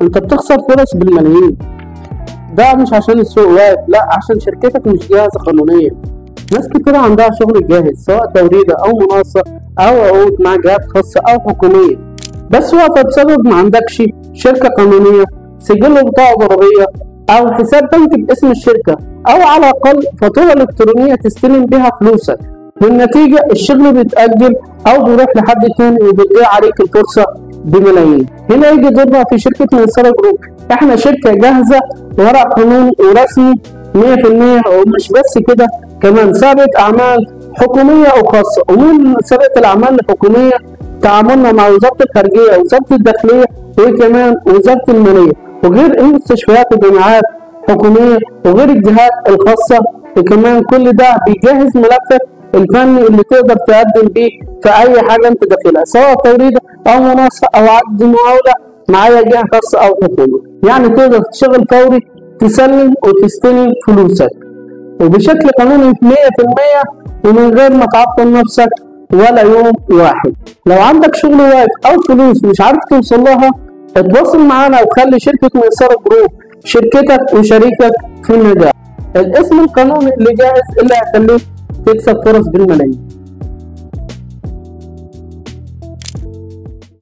انت بتخسر فرص بالملايين. ده مش عشان السوق واقف، لا، عشان شركتك مش جاهزة قانونيا. ناس كتير عندها شغل جاهز، سواء توريدة أو مناقصة أو عقود مع جهات خاصة أو حكومية، بس واقفة بسبب ما عندكش شركة قانونية، سجل بطاقة ضريبية، أو حساب بنكي باسم الشركة، أو على الأقل فاتورة إلكترونية تستلم بيها فلوسك. بالنتيجة الشغل بيتأجل أو بيروح لحد تاني وبتضيع عليك الفرصة بملايين. هنا يجي دورنا في شركة ميسرة جروب. احنا شركة جاهزة، ورق قانوني ورسمي 100%، ومش بس كده، كمان سابقة أعمال حكومية أو خاصة. ومن سابقة الأعمال الحكومية تعاملنا مع وزارة الخارجية ووزارة الداخلية وكمان وزارة المالية، وغير المستشفيات والجامعات حكومية، وغير الجهات الخاصة. وكمان كل ده بيجهز ملفك الفني اللي تقدر تقدم بيه في أي حاجة أنت داخلها، سواء توريد أو مناقصة أو عقد مقاولة مع أي جهة خاصة أو حكومة. يعني تقدر تشتغل فوري، تسلم وتستلم فلوسك وبشكل قانوني 100%، ومن غير ما تعطل نفسك ولا يوم واحد. لو عندك شغل واقف أو فلوس مش عارف توصل لها، اتواصل معانا وخلي شركة ميسرة جروب شركتك وشريكك في النجاح. الاسم القانوني اللي جاهز اللي هيخليك تكسب فرص بالملايين.